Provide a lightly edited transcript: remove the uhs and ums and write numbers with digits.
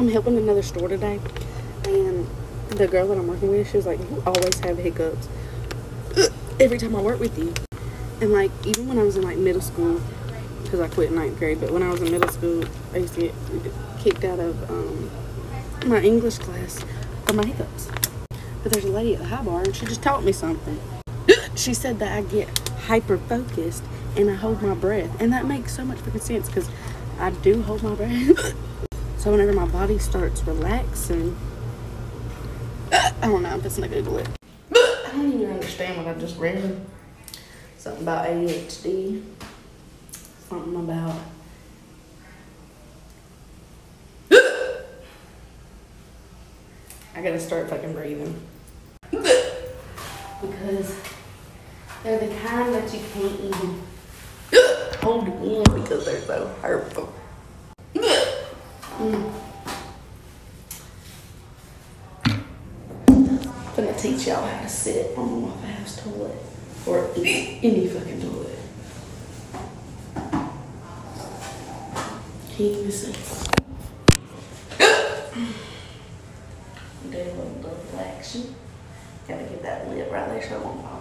I'm helping another store today, and the girl that I'm working with, she was like, you always have hiccups every time I work with you. And like, even when I was in like middle school, because I quit in 9th grade, but when I was in middle school, I used to get kicked out of my English class for my hiccups. But there's a lady at the high bar, and she just taught me something. She said that I get hyper focused and I hold my breath, and that makes so much freaking sense because I do hold my breath. So whenever my body starts relaxing, I don't know, I'm just gonna Google it. I don't even understand what I just read. Something about ADHD. Something about I gotta start fucking breathing. Because they're the kind that you can't even hold in because they're so hurtful. I'm gonna teach y'all how to sit on a Waffle House toilet or any fucking toilet. Can you see? Do a little action. Gotta get that lip right there so it won't fall.